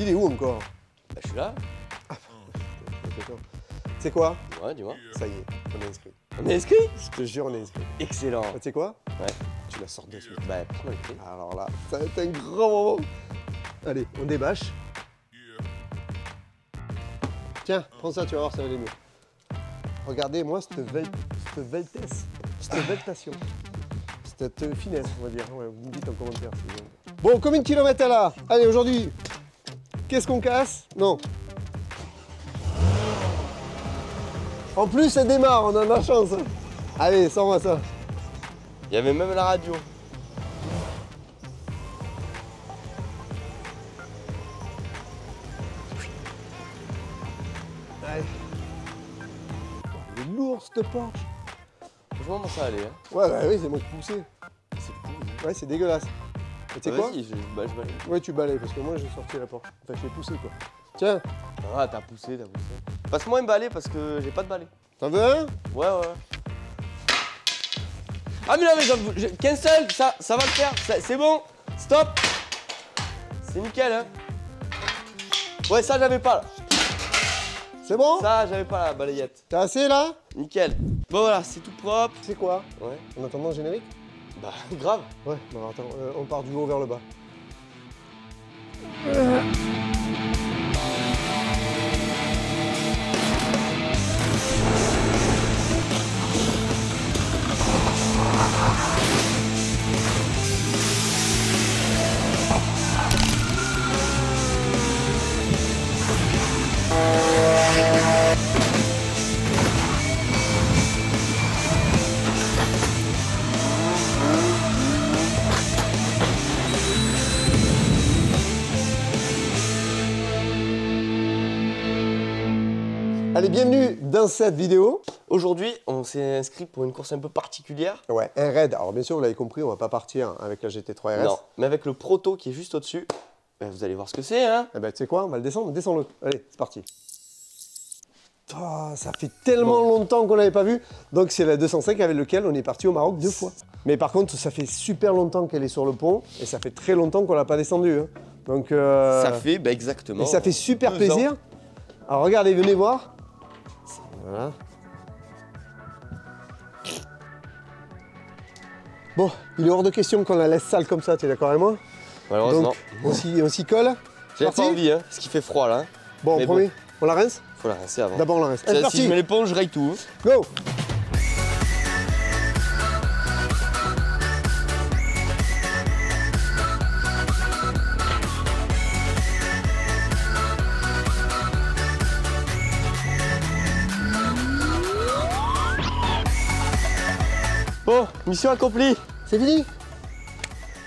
Il est où encore? Bah, je suis là. Tu sais quoi? Ouais, dis-moi. Ça y est, on est inscrit. On est inscrit? Je te jure, on est inscrit. Excellent. Tu sais quoi? Ouais. Tu la sors de suite. Bah, prends-moi le clé. Alors là, ça va être un grand moment. Allez, on débâche. Tiens, prends ça, tu vas voir, ça va aller mieux. Regardez-moi cette veltesse, cette veltation, cette finesse, on va dire. Ouais, vous me dites en commentaire. Bon, combien de kilomètres elle a? Allez, aujourd'hui, qu'est-ce qu'on casse? Non. En plus, elle démarre, on a de la chance. Allez, sors-moi ça. Il y avait même la radio. Allez. Elle est lourde cette Porsche. Franchement, moi ça allait. Hein. Ouais, bah oui, c'est moi qui poussais. C'est cool. Ouais, c'est dégueulasse. Et tu sais quoi? Vas-y, balaye. Ouais, tu balayes, parce que moi j'ai sorti la Porsche. Enfin, je l'ai poussé quoi. Tiens, Ah, t'as poussé. Passe-moi un balai parce que j'ai pas de balai. t'en veux un? Ouais. Ah, mais là, mais qu'un seul, ça va le faire. C'est bon. Stop. C'est nickel, hein. Ouais, ça, j'avais pas là. C'est bon? Ça, j'avais pas la balayette. T'as assez là? Nickel. Bon, voilà, c'est tout propre. C'est quoi? Ouais. En attendant le générique? Bah, grave. Ouais, bon attends, on part du haut vers le bas. Allez, bienvenue dans cette vidéo. Aujourd'hui, on s'est inscrit pour une course un peu particulière. Ouais, un raid. Alors bien sûr, vous l'avez compris, on va pas partir avec la GT3 RS. Non, mais avec le proto qui est juste au-dessus. Ben, vous allez voir ce que c'est, hein. Eh ben, tu sais quoi, on va le descendre, descends-le. Allez, c'est parti. Oh, ça fait tellement longtemps qu'on l'avait pas vu. Donc c'est la 205 avec lequel on est parti au Maroc 2 fois. Mais par contre, ça fait super longtemps qu'elle est sur le pont et ça fait très longtemps qu'on l'a pas descendue. Hein. Donc ça fait exactement. Et ça fait super plaisir. Alors regardez, venez voir. Voilà. Bon, il est hors de question qu'on la laisse sale comme ça, tu es d'accord avec moi? Malheureusement. Donc, on s'y colle. J'ai pas envie, hein, parce qu'il fait froid là. Bon, mais premier, on la rince? Faut la rincer avant. D'abord on la rince. Si je mets l'éponge, je raye tout. Hein. Go! Bon, mission accomplie. C'est fini?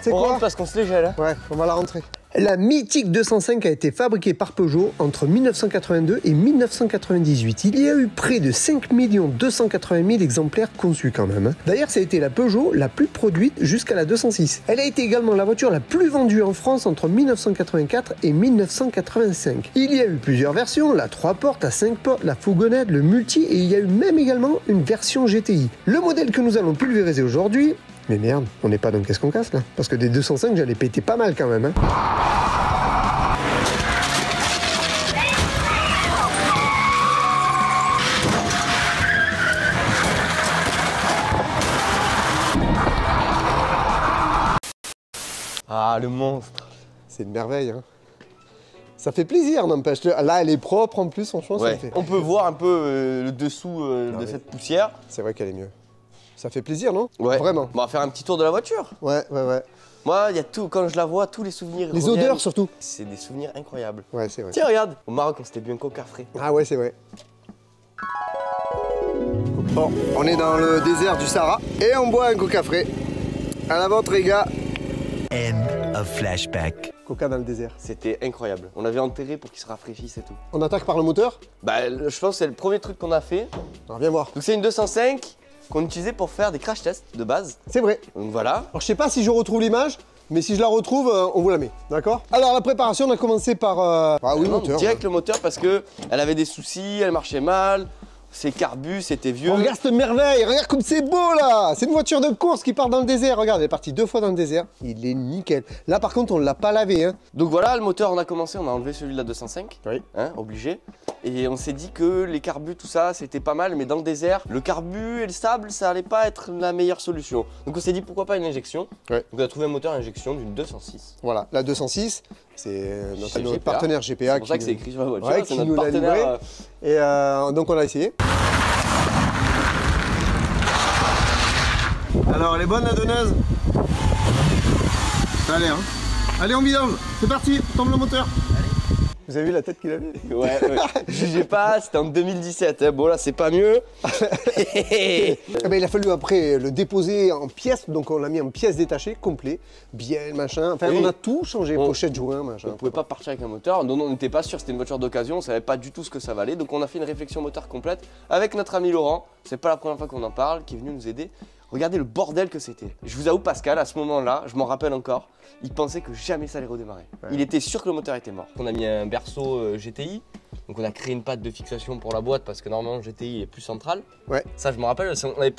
C'est quoi? On quoi? rentre parce qu'on se les gèle. Hein. Ouais, on va la rentrer. La mythique 205 a été fabriquée par Peugeot entre 1982 et 1998. Il y a eu près de 5 280 000 exemplaires conçus quand même. Hein. D'ailleurs, ça a été la Peugeot la plus produite jusqu'à la 206. Elle a été également la voiture la plus vendue en France entre 1984 et 1985. Il y a eu plusieurs versions, la 3 portes, la 5 portes, la fourgonnette, le multi et il y a eu même également une version GTI. Le modèle que nous allons pulvériser aujourd'hui... Mais merde, on n'est pas dans qu'est-ce qu'on casse là? Parce que des 205, j'allais péter pas mal quand même. Hein. Ah, le monstre. C'est une merveille. Hein. Ça fait plaisir, n'empêche. Là, elle est propre en plus, franchement. Ouais. Ça fait... On peut voir un peu le dessous de cette poussière. C'est vrai qu'elle est mieux. Ça fait plaisir, non? Ouais. Vraiment. On va faire un petit tour de la voiture. Ouais. Moi, il y a tout, quand je la vois, tous les souvenirs. Les odeurs surtout. C'est des souvenirs incroyables. Ouais, c'est vrai. Tiens, regarde, au Maroc, on s'était bu un coca frais. Ah ouais, c'est vrai. Bon, on est dans le désert du Sahara et on boit un coca frais. À la vôtre, les gars. End of flashback. Coca dans le désert. C'était incroyable. On l'avait enterré pour qu'il se rafraîchisse et tout. On attaque par le moteur? Bah, je pense que c'est le premier truc qu'on a fait. Alors, viens voir. Donc, c'est une 205 qu'on utilisait pour faire des crash tests de base. C'est vrai. Donc voilà. Alors je sais pas si je retrouve l'image, mais si je la retrouve, on vous la met, d'accord? Alors la préparation, on a commencé par... Ah oui, Non, moteur. direct le moteur parce que elle avait des soucis, elle marchait mal. c'est carbu, c'était vieux. Oh, regarde cette merveille, regarde comme c'est beau là. C'est une voiture de course qui part dans le désert. Regarde, elle est partie 2 fois dans le désert. Il est nickel. Là par contre, on l'a pas lavé. Hein. Donc voilà, le moteur, on a commencé, on a enlevé celui de la 205. Oui. Hein, obligé. Et on s'est dit que les carbus, tout ça, c'était pas mal, mais dans le désert, le carbu et le sable, ça allait pas être la meilleure solution. Donc on s'est dit pourquoi pas une injection. Ouais. Donc on a trouvé un moteur à injection d'une 206. Voilà, la 206, c'est notre GPA. partenaire GPA. C'est pour ça que c'est écrit sur la voiture, ouais, c'est qui notre nous l'a livré. partenaire. Et donc on l'a essayé. Alors, elle est bonne la donneuse? Ça a l'air. Hein. Allez, on vidange. C'est parti, tombe le moteur. Vous avez vu la tête qu'il avait? Ouais, ouais. Jugez pas, c'était en 2017. Hein. Bon là, c'est pas mieux. Eh ben, il a fallu après le déposer en pièces, donc on l'a mis en pièces détachées, complet, bien, machin. Enfin, oui. On a tout changé, pochette, joint, machin. On pouvait pas partir avec un moteur, dont on n'était pas sûr, c'était une voiture d'occasion, on savait pas du tout ce que ça valait. Donc on a fait une réflexion moteur complète avec notre ami Laurent. C'est pas la première fois qu'on en parle, qui est venu nous aider. Regardez le bordel que c'était. Je vous avoue, Pascal, à ce moment-là, je m'en rappelle encore, il pensait que jamais ça allait redémarrer. Ouais. Il était sûr que le moteur était mort. On a mis un berceau GTI, donc on a créé une patte de fixation pour la boîte parce que normalement le GTI est plus central. Ouais. Ça, je me rappelle,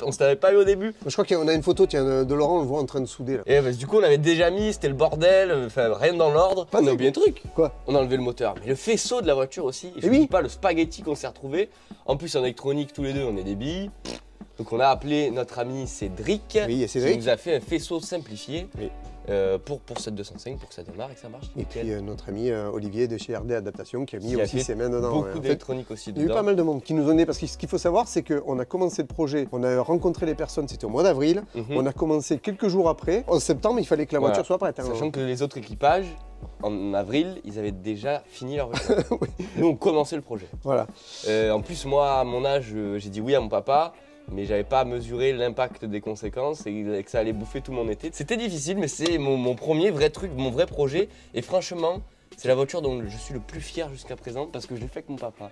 on se l'avait pas eu au début. Je crois qu'on a une photo de Laurent, on le voit en train de souder là. Et bah, du coup, on avait déjà mis, c'était le bordel, enfin rien dans l'ordre. On a oublié un truc. Quoi? On a enlevé le moteur. Mais le faisceau de la voiture aussi, et je oui. dis pas le spaghetti qu'on s'est retrouvé. En plus, en électronique, tous les deux, on est des billes. Donc on a appelé notre ami Cédric, oui, qui nous a fait un faisceau simplifié oui. Pour cette 205, pour que ça démarre et que ça marche. Et puis notre ami Olivier de chez RD Adaptation qui a mis aussi ses mains dedans. Beaucoup d'électronique aussi dedans. Il y a eu pas mal de monde qui nous ont dit, parce que ce qu'il faut savoir, c'est qu'on a commencé le projet, on a rencontré les personnes, c'était au mois d'avril, on a commencé quelques jours après. En septembre, il fallait que la voiture soit prête. Hein, sachant que les autres équipages, en avril, ils avaient déjà fini leur voiture. Oui. Nous, on commençait le projet. Voilà. En plus, moi, à mon âge, j'ai dit oui à mon papa. Mais j'avais pas mesuré l'impact des conséquences et que ça allait bouffer tout mon été. C'était difficile, mais c'est mon premier vrai truc, mon vrai projet. Et franchement, c'est la voiture dont je suis le plus fier jusqu'à présent parce que je l'ai fait avec mon papa.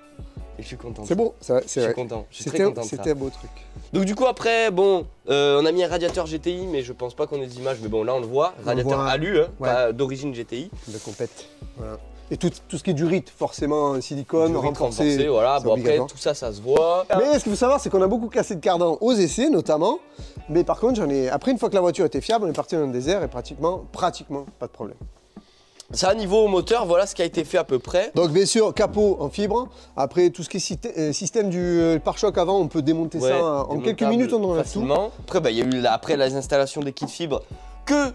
Et je suis content. C'est beau, c'est vrai. Je suis content. Je suis très content de ça. C'était un beau truc. Donc du coup après, bon, on a mis un radiateur GTI, mais je pense pas qu'on ait des images. Mais bon, là on le voit, radiateur alu, hein, ouais. Pas d'origine GTI. De compète. Voilà. Et tout ce qui est du RIT, forcément silicone, renforcé, voilà. Bon après tout ça se voit. Mais ce qu'il faut savoir, c'est qu'on a beaucoup cassé de cardan aux essais notamment. Mais par contre, après une fois que la voiture était fiable, on est parti dans le désert et pratiquement pas de problème. Ça, niveau moteur, voilà ce qui a été fait à peu près. Donc bien sûr, capot en fibre. Après, tout ce qui est système du pare-choc avant, on peut démonter ça en quelques minutes, on enlève tout. Après, il y a eu après les installations des kits fibres que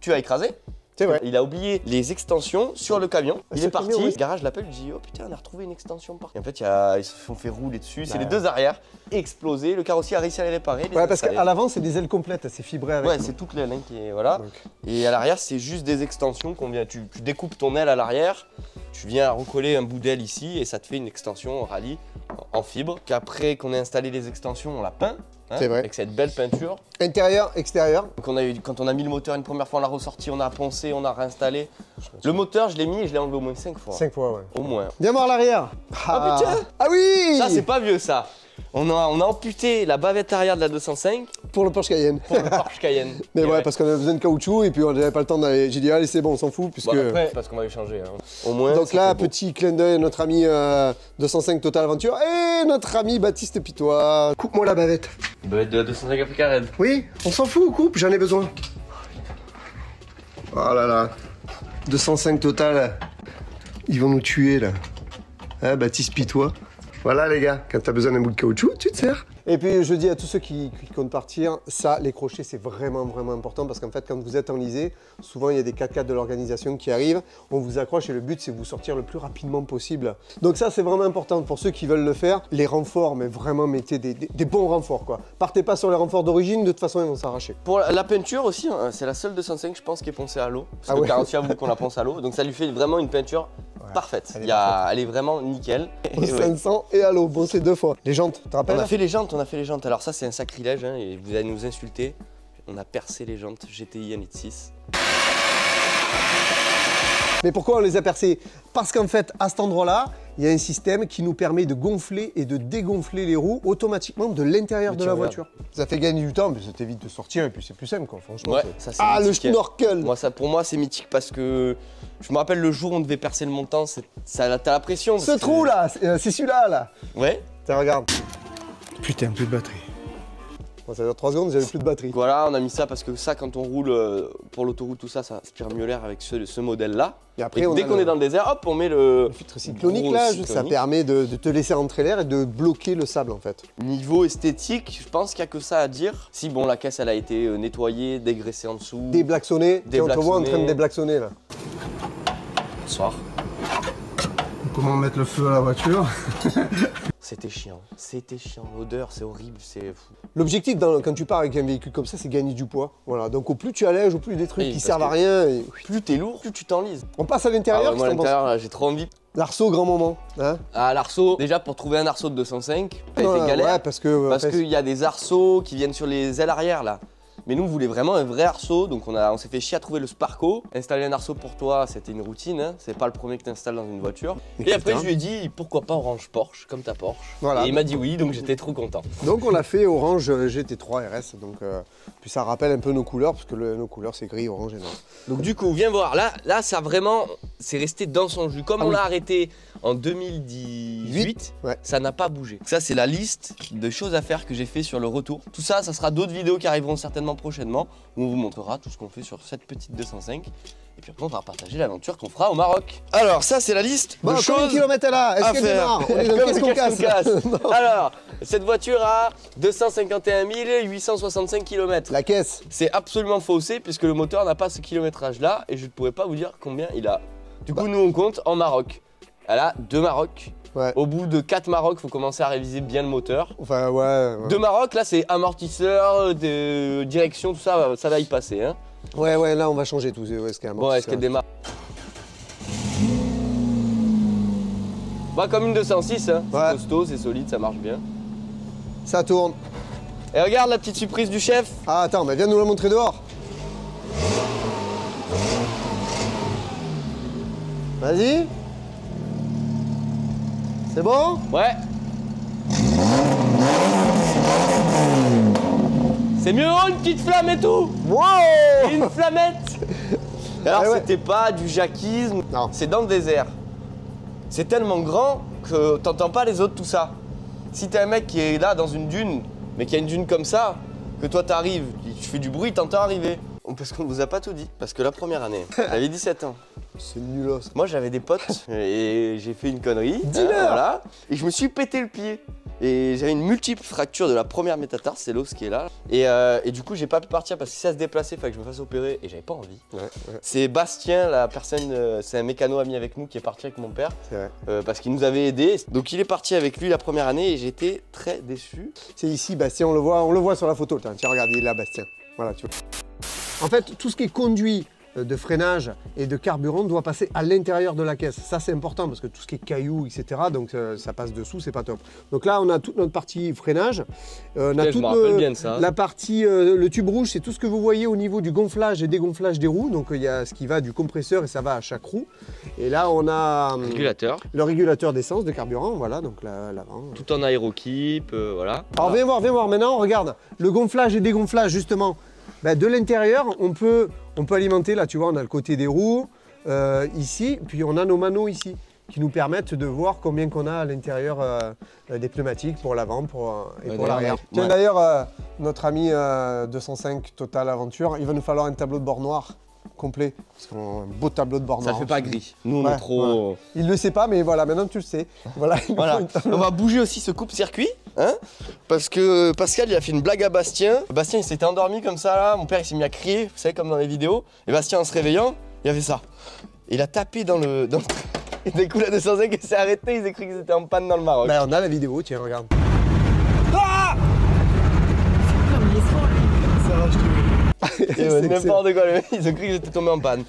tu as écrasé. C'est vrai. Il a oublié les extensions sur le camion. Il est parti. Camion, oui. Le garage l'appelle, il dit oh putain, on a retrouvé une extension par. Et en fait, ils se sont fait rouler dessus. C'est les deux arrières explosés. Le carrossier a réussi à les réparer. Ouais, parce qu'à l'avant, c'est des ailes complètes, c'est fibré avec. Ouais, c'est toute l'aile qui est voilà. Donc. Et à l'arrière, c'est juste des extensions qu'on vient. Tu découpes ton aile à l'arrière. Tu viens recoller un bout d'aile ici et ça te fait une extension rallye en fibre. Qu'après qu'on ait installé les extensions, on l'a peint. Hein, c'est vrai. Avec cette belle peinture. Intérieur, extérieur. Donc quand on a mis le moteur une première fois, on l'a ressorti, on a poncé, on a réinstallé. Le moteur, je l'ai mis et je l'ai enlevé au moins 5 fois. 5 fois, ouais. Au moins. Viens voir l'arrière. Ah putain! Ah oui! Ça, c'est pas vieux ça. On a amputé la bavette arrière de la 205 pour le Porsche Cayenne. Pour le Porsche Cayenne. Mais ouais, parce qu'on avait besoin de caoutchouc et puis on n'avait pas le temps d'aller. J'ai dit allez c'est bon, on s'en fout puisque. Bon, après, parce qu'on va les changer. Hein. Au moins. Donc là, petit clin d'œil à notre ami 205 Total Aventure et notre ami Baptiste Pitois. Coupe-moi la bavette. Bavette de la 205 Africa Red. Oui, on s'en fout, coupe, j'en ai besoin. Oh là là. 205 Total. Ils vont nous tuer là. Hein, Baptiste Pitois. Voilà les gars, quand t'as besoin d'un bout de caoutchouc, tu te sers. Et puis je dis à tous ceux qui comptent partir, ça, les crochets, c'est vraiment important parce qu'en fait, quand vous êtes enlisé, souvent il y a des 4x4 de l'organisation qui arrivent, on vous accroche et le but c'est de vous sortir le plus rapidement possible. Donc ça, c'est vraiment important pour ceux qui veulent le faire. Les renforts, mais vraiment mettez des bons renforts quoi. Partez pas sur les renforts d'origine, de toute façon ils vont s'arracher. Pour la peinture aussi, hein, c'est la seule 205 je pense qui est poncée à l'eau. Parce que Carentia avoue qu'on la ponce à l'eau, donc ça lui fait vraiment une peinture parfaite. Elle est vraiment nickel. Au 500 et à l'eau, bon c'est 2 fois. Les jantes, tu te rappelles? On a fait les jantes, Alors ça c'est un sacrilège hein, et vous allez nous insulter. On a percé les jantes GTI 1.6. Mais pourquoi on les a percées? Parce qu'en fait, à cet endroit-là, il y a un système qui nous permet de gonfler et de dégonfler les roues automatiquement de l'intérieur de la voiture. Ça fait gagner du temps, mais ça t'évite de sortir et puis c'est plus simple quoi, franchement. Ouais, ça, ah, mythique. Le snorkel. Pour moi, c'est mythique parce que je me rappelle le jour où on devait percer le montant, t'as la pression. Ce trou là, c'est celui-là là. Ouais. Tiens, regarde. Putain, plus de batterie. Bon, ça dure 3 secondes, j'avais plus de batterie. Voilà, on a mis ça parce que ça, quand on roule pour l'autoroute, tout ça, ça aspire mieux l'air avec ce modèle-là. Et après, dès qu'on est dans le désert, hop, on met le filtre cyclonique là, ça cyclonique. permet de te laisser entrer l'air et de bloquer le sable en fait. Niveau esthétique, je pense qu'il n'y a que ça à dire. Si bon, la caisse elle a été nettoyée, dégraissée en dessous. Déblaxonné, on te voit en train de déblaxonner là. Bonsoir. Comment mettre le feu à la voiture? C'était chiant, l'odeur c'est horrible, c'est fou. L'objectif quand tu pars avec un véhicule comme ça, c'est gagner du poids. Voilà, donc au plus tu allèges, au plus des trucs Oui, qui servent à rien. Et... Plus t'es lourd, plus tu t'enlises. On passe à l'intérieur. Moi à l'intérieur, j'ai trop envie. L'arceau, grand moment. Hein, ah, l'arceau, déjà pour trouver un arceau de 205, ça a été galère. Ouais, parce qu'il y a des arceaux qui viennent sur les ailes arrière là. Mais nous, on voulait vraiment un vrai arceau, donc on s'est fait chier à trouver le Sparco. Installer un arceau pour toi, c'était une routine, hein. C'est pas le premier que tu installes dans une voiture. Et après, je lui ai dit, pourquoi pas Orange Porsche, comme ta Porsche. Voilà, et il m'a dit oui, donc j'étais trop content. Donc on l'a fait Orange GT3 RS, donc puis ça rappelle un peu nos couleurs, parce que nos couleurs c'est gris, orange et noir. Donc du coup, viens voir, là ça vraiment, c'est resté dans son jus. Comme on l'a arrêté en 2018, ça n'a pas bougé. Ça, c'est la liste de choses à faire que j'ai fait sur le retour. Tout ça, ça sera d'autres vidéos qui arriveront certainement prochainement, où on vous montrera tout ce qu'on fait sur cette petite 205. Et puis après, on va partager l'aventure qu'on fera au Maroc. Alors, ça, c'est la liste de choses combien de kilomètres elle a? Est-ce qu'elle démarre? Qu'est-ce qu'on casse? Alors, cette voiture a 251 865 km. La caisse. C'est absolument faussé, puisque le moteur n'a pas ce kilométrage-là, et je ne pourrais pas vous dire combien il a. Du coup, nous, on compte en Maroc. Elle a 2 Maroc. Ouais. Au bout de 4 Maroc, il faut commencer à réviser bien le moteur. Enfin, ouais. 2 Maroc, là, c'est amortisseur, de direction, tout ça, ça va y passer. Hein. Ouais, là, on va changer tout. Bon, est-ce qu'elle démarre? Bah, comme une 206, hein. C'est costaud, c'est solide, ça marche bien. Ça tourne. Et regarde la petite surprise du chef. Ah, attends, mais viens nous la montrer dehors. Vas-y. C'est bon? Ouais. C'est mieux, une petite flamme et tout. Wow. Une flamette. Alors, ouais. c'était pas du jacquisme, non. C'est dans le désert. C'est tellement grand que t'entends pas les autres, tout ça. Si t'es un mec qui est là dans une dune, mais qui a une dune comme ça, que toi t'arrives, tu fais du bruit, t'entends arriver. Parce qu'on vous a pas tout dit. Parce que la première année, j'avais 17 ans. C'est nulos. Moi j'avais des potes et j'ai fait une connerie. Dis-leur. Voilà. Et je me suis pété le pied. Et j'avais une multiple fracture de la première métatarse, c'est l'os qui est là. Et du coup j'ai pas pu partir parce que si ça se déplaçait, il fallait que je me fasse opérer et j'avais pas envie. Ouais. C'est Bastien, la personne, c'est un mécano ami avec nous qui est parti avec mon père. C'est vrai. Parce qu'il nous avait aidés. Donc il est parti avec lui la première année et j'étais très déçu. C'est ici, Bastien, on le voit sur la photo. Tiens, regarde, il est là, Bastien. Voilà, tu vois. En fait, tout ce qui est conduit de freinage et de carburant doit passer à l'intérieur de la caisse. Ça, c'est important parce que tout ce qui est cailloux, etc., donc ça passe dessous, c'est pas top. Donc là, on a toute notre partie freinage. On a toute la partie, le tube rouge, c'est tout ce que vous voyez au niveau du gonflage et dégonflage des roues. Donc il y a ce qui va du compresseur et ça va à chaque roue. Et là, on a le régulateur d'essence, de carburant, voilà, donc l'avant. Tout en aérokip, voilà. Alors viens voir, maintenant, regarde, le gonflage et dégonflage, justement. Ben, de l'intérieur, on peut alimenter, là tu vois, on a le côté des roues, ici, puis on a nos manos ici, qui nous permettent de voir combien qu'on a à l'intérieur des pneumatiques pour l'avant et pour l'arrière. Tiens, d'ailleurs, notre ami 205 Total Aventure, il va nous falloir un tableau de bord noir complet, parce qu'on a un beau tableau de bord noir. Ça fait pas gris. Nous, on est trop... Ouais. Il le sait pas, mais voilà, maintenant tu le sais. Voilà. On va bouger aussi ce coupe-circuit, hein, parce que Pascal, il a fait une blague à Bastien. Bastien, il s'était endormi comme ça, là. Mon père, il s'est mis à crier, vous savez, comme dans les vidéos. Et Bastien, en se réveillant, il a fait ça. Il a tapé dans le... Et du coup, la 205, il s'est arrêté, ils ont cru qu'ils étaient en panne dans le Maroc. Ben, on a la vidéo, tiens, regarde. Ah n'importe quoi, ils ont cru qu'ils étaient tombés en panne.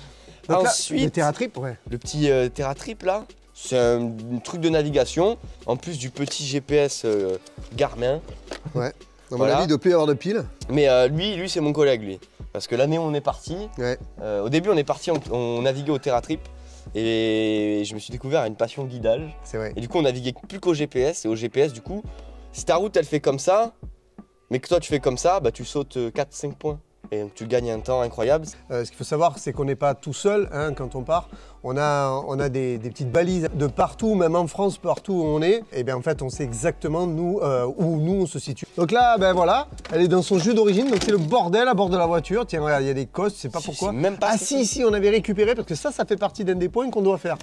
Donc ensuite, là, le TerraTrip, ouais. Le petit TerraTrip là, c'est un truc de navigation, en plus du petit GPS Garmin. Ouais, dans mon avis, il doit plus y avoir de piles. Mais lui c'est mon collègue lui. Parce que l'année où on est parti, au début on est parti, on naviguait au TerraTrip. Et je me suis découvert une passion guidage. C'est vrai. Et du coup on naviguait plus qu'au GPS. Et au GPS du coup, si ta route elle fait comme ça, mais que toi tu fais comme ça, bah tu sautes 4-5 points. Et tu gagnes un temps incroyable. Ce qu'il faut savoir, c'est qu'on n'est pas tout seul hein, quand on part. On a des petites balises de partout, même en France, partout où on est. Et bien en fait, on sait exactement nous, où nous on se situe. Donc là, ben voilà, elle est dans son jeu d'origine. Donc c'est le bordel à bord de la voiture. Tiens, regarde, il y a des costes, je sais pas pourquoi. Même pas si, on avait récupéré parce que ça fait partie d'un des points qu'on doit faire.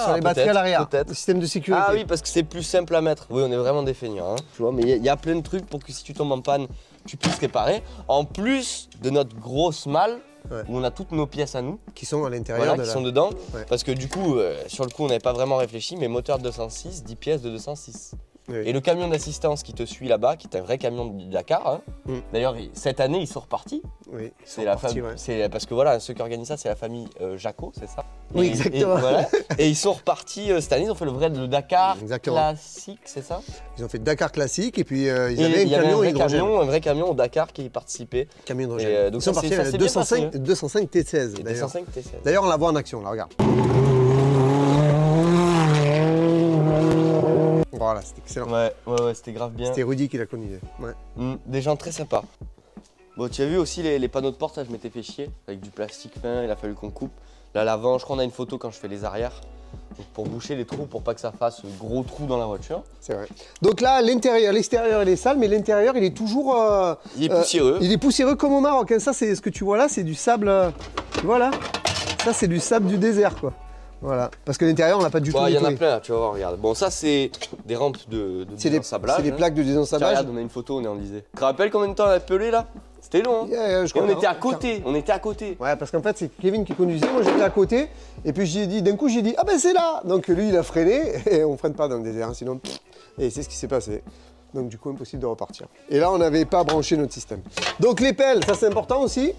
Sur les batteries à l'arrière, le système de sécurité. Ah oui, parce que c'est plus simple à mettre. Oui, on est vraiment des feignants. Hein. Tu vois, mais il y a plein de trucs pour que si tu tombes en panne, tu puisses réparer. En plus de notre grosse malle, où on a toutes nos pièces à nous. Qui sont à l'intérieur. Voilà, qui sont dedans. Ouais. Parce que du coup, sur le coup, on n'avait pas vraiment réfléchi, mais moteur de 206, 10 pièces de 206. Oui. Et le camion d'assistance qui te suit là-bas, qui est un vrai camion du Dakar. Hein. D'ailleurs, cette année, ils sont repartis. Oui, c'est la famille. Ouais. Parce que voilà, ceux qui organisent ça, c'est la famille Jaco, c'est ça? Oui, exactement. Et ils sont repartis cette année, ils ont fait le Dakar classique, c'est ça? Ils ont fait le Dakar classique et puis ils avaient un vrai camion au Dakar qui y participait. Camion hydrogène. Donc ils sont partis avec 205 T16. 205 T16. D'ailleurs, on la voit en action, là, regarde. Voilà, c'était excellent. Ouais, c'était grave bien. C'était Rudy qui l'a connu. Ouais. Des gens très sympas. Bon, tu as vu aussi les panneaux de porte, ça je m'étais fait chier avec du plastique fin, il a fallu qu'on coupe. Là, l'avant, je crois qu'on a une photo quand je fais les arrières. Donc, pour boucher les trous, pour pas que ça fasse gros trous dans la voiture. C'est vrai. Donc là, l'intérieur, l'extérieur, il est sale, mais l'intérieur, il est toujours... il est poussiéreux. Il est poussiéreux comme au Maroc. Hein. Ça, c'est ce que tu vois là, c'est du sable... Voilà. Ça, c'est du sable du désert, quoi. Voilà, parce que l'intérieur, on n'a pas du tout. Il y en a plein, tu vas voir, regarde. Bon, ça, c'est des rampes de désensablage. C'est des plaques de désensablage. Regarde, on a une photo, on est enlisé. Tu te rappelles combien de temps on a pelé là? C'était long, hein. Et on était à côté, Ouais, parce qu'en fait, c'est Kevin qui conduisait, moi j'étais à côté. Et puis d'un coup, j'ai dit, ah ben c'est là. Donc lui, il a freiné, et on freine pas dans le désert, sinon. Et c'est ce qui s'est passé. Donc du coup, impossible de repartir. Et là, on n'avait pas branché notre système. Donc les pelles, ça c'est important aussi.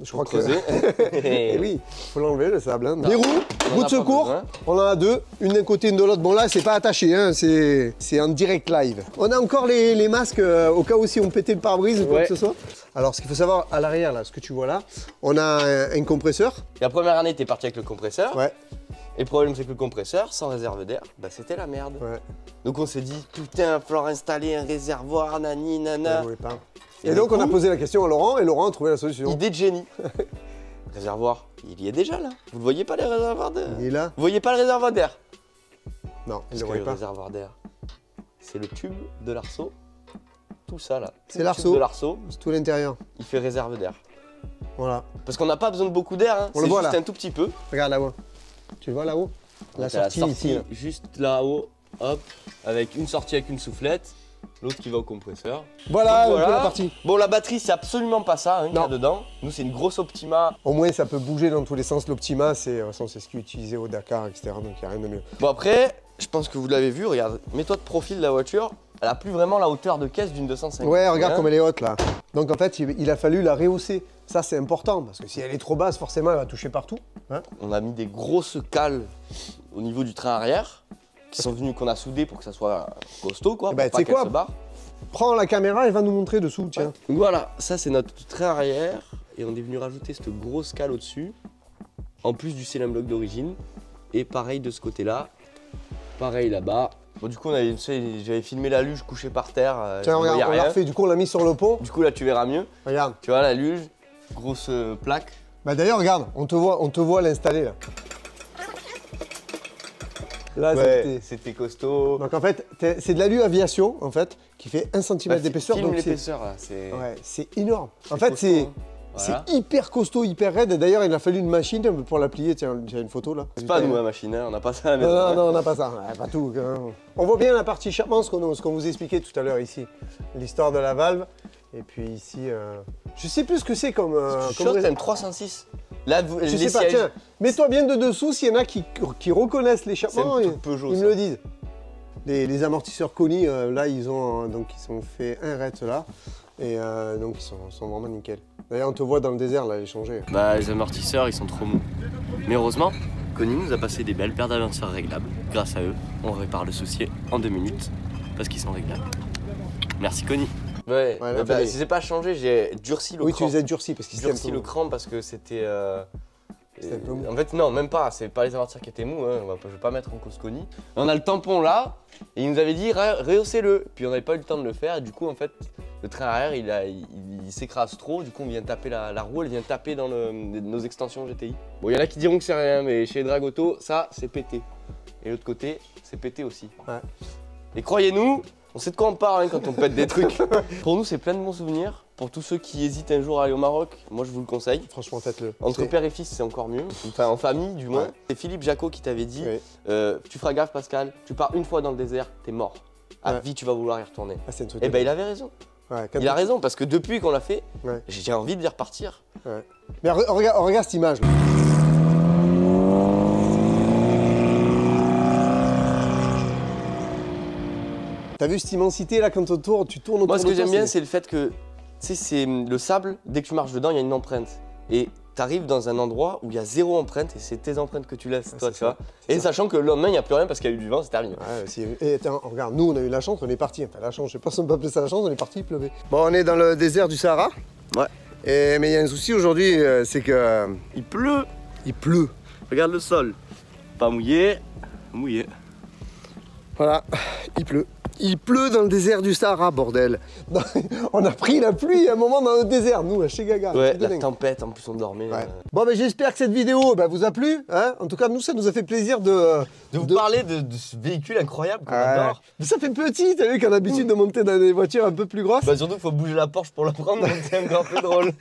Je crois que oui, faut l'enlever le sable. Hein. Les roues de secours, on en a deux, une d'un côté, une de l'autre. Bon là, c'est pas attaché, hein, c'est en direct live. On a encore les masques au cas où si on pétait le pare-brise ou quoi que ce soit. Alors, ce qu'il faut savoir à l'arrière, là, ce que tu vois là, on a un compresseur. La première année, t'es parti avec le compresseur. Ouais. Et le problème, c'est que le compresseur, sans réserve d'air, bah, c'était la merde. Ouais. Donc on s'est dit, putain, il va falloir installer un réservoir, nani, nana. Et donc on a posé la question à Laurent et Laurent a trouvé la solution. Idée de génie. Réservoir, il y est déjà là. Vous ne voyez pas les réservoirs d'air? Il est là. Vous voyez pas le réservoir d'air? Non, il ne le voyait pas. Le réservoir d'air, c'est le tube de l'arceau. Tout ça là. C'est l'arceau. De l'arceau. C'est tout l'intérieur. Il fait réserve d'air. Voilà. Parce qu'on n'a pas besoin de beaucoup d'air. Hein. C'est juste un tout petit peu. Regarde là-haut. Tu le vois là-haut? La sortie ici. Là. Juste là-haut, hop, avec une sortie avec une soufflette. L'autre qui va au compresseur. Voilà, la partie. Bon, la batterie, c'est absolument pas ça qu'il y a dedans. Nous, c'est une grosse Optima. Au moins, ça peut bouger dans tous les sens. L'Optima, c'est ce qui est utilisé au Dakar, etc. Donc, il n'y a rien de mieux. Bon, après, je pense que vous l'avez vu. Regarde, mets-toi de profil de la voiture. Elle a plus vraiment la hauteur de caisse d'une 205. Ouais, regarde comme elle est haute là. Donc, en fait, il a fallu la rehausser. Ça, c'est important parce que si elle est trop basse, forcément, elle va toucher partout. Hein. On a mis des grosses cales au niveau du train arrière. Qu'on a soudé pour que ça soit costaud, quoi. Bah, tu sais quoi? Prends la caméra et va nous montrer dessous, tiens. Ouais. Donc voilà, ça c'est notre train arrière. Et on est venu rajouter cette grosse cale au-dessus. En plus du cylindre bloc d'origine. Et pareil de ce côté-là. Pareil là-bas. Bon, du coup, j'avais filmé la luge couchée par terre. Tiens, regarde, on l'a refait. Du coup, on l'a mis sur le pont. Du coup, là, tu verras mieux. Regarde. Tu vois la luge, grosse plaque. Bah d'ailleurs, regarde, on te voit l'installer là. Là, c'était costaud. Donc en fait, c'est de l'alu aviation en fait qui fait 1 cm d'épaisseur. Donc l'épaisseur là, c'est. Ouais, c'est énorme. En fait, c'est hyper costaud, hyper raide. D'ailleurs, il a fallu une machine pour la plier. Tiens, j'ai une photo là. C'est pas nous la machine, hein, on n'a pas ça. Non, on n'a pas ça. Ouais, pas tout. On voit bien la partie échappement, ce qu'on vous expliquait tout à l'heure ici, l'histoire de la valve. Et puis ici, je sais plus ce que c'est comme. Comme 306. Là, je sais pas, tiens, mets-toi bien de dessous s'il y en a qui reconnaissent l'échappement, ils me le disent. Les amortisseurs Koni, là, ils ont fait un ret là, et donc ils sont vraiment nickel. D'ailleurs, on te voit dans le désert, là, les changer. Bah, les amortisseurs, ils sont trop mous. Mais heureusement, Koni nous a passé des belles paires d'amortisseurs réglables. Grâce à eux, on répare le souci en 2 minutes, parce qu'ils sont réglables. Merci Koni. Ouais, je les ai pas changés, j'ai durci le cran. Oui, tu les as durcis parce qu'ils étaient durci le cran parce que c'était. Un peu mou. En fait, non, même pas. C'est pas les amortisseurs qui étaient mous. Hein. Je vais pas mettre en cause Koni. On a le tampon là et il nous avait dit rehaussez-le. Puis on n'avait pas eu le temps de le faire et du coup, en fait, le train arrière il s'écrase trop, du coup on vient taper la roue, elle vient taper dans nos extensions GTI. Bon, il y en a qui diront que c'est rien, mais chez Dragauto, ça c'est pété. Et l'autre côté, c'est pété aussi. Ouais. Et croyez-nous, on sait de quoi on parle hein, quand on pète des trucs. Pour nous, c'est plein de bons souvenirs. Pour tous ceux qui hésitent un jour à aller au Maroc, moi je vous le conseille. Franchement, faites-le. Entre père et fils, c'est encore mieux. Enfin, en famille, du moins. Ouais. C'est Philippe Jacot qui t'avait dit Oui. tu feras gaffe, Pascal, tu pars une fois dans le désert, t'es mort. À Ouais. vie, tu vas vouloir y retourner. Ah, c'est un truc. Et ben, il avait raison. Ouais, Il a raison, parce que depuis qu'on l'a fait, Ouais. j'ai envie d'y repartir. Ouais. Mais regarde cette image. Là. T'as vu cette immensité là quand tu tournes autour Moi, ce de que toi, j'aime bien, c'est le fait que, tu sais, c'est le sable, dès que tu marches dedans, il y a une empreinte. Et t'arrives dans un endroit où il y a 0 empreinte et c'est tes empreintes que tu laisses, toi, tu vois. Et sachant que le lendemain, il n'y a plus rien parce qu'il y a eu du vent, c'est terminé. Ouais, et attends, regarde, nous on a eu la chance, on est parti. Enfin, la chance, je sais pas si on peut appeler ça la chance, on est parti, il pleuvait. Bon, on est dans le désert du Sahara. Ouais. Mais il y a un souci aujourd'hui, c'est que. Il pleut. Il pleut. Regarde le sol. Pas mouillé, mouillé. Voilà, il pleut. Il pleut dans le désert du Sahara, bordel. On a pris la pluie à un moment dans le désert, nous, chez Gaga. Ouais, la tempête, en plus on dormait. Ouais. Bon, ben j'espère que cette vidéo vous a plu. Hein, en tout cas, nous, ça nous a fait plaisir de vous parler de ce véhicule incroyable qu'on adore. Mais ça fait petit, t'as vu qu'on a l'habitude de monter dans des voitures un peu plus grosses. Bah surtout qu'il faut bouger la Porsche pour la prendre, donc c'est encore plus drôle.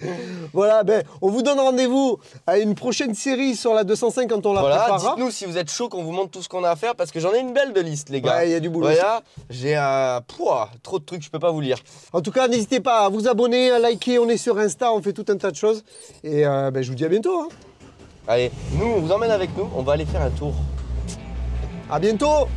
Voilà, ben on vous donne rendez-vous à une prochaine série sur la 205 quand on la préparera. Dites-nous si vous êtes chaud qu'on vous montre tout ce qu'on a à faire, parce que j'en ai une belle de liste, les gars. Ouais, il y a du boulot. Voilà, j'ai trop de trucs, je peux pas vous lire. En tout cas, n'hésitez pas à vous abonner, à liker, on est sur Insta, on fait tout un tas de choses. Et je vous dis à bientôt. Hein. Allez, nous, on vous emmène avec nous, on va aller faire un tour. À bientôt.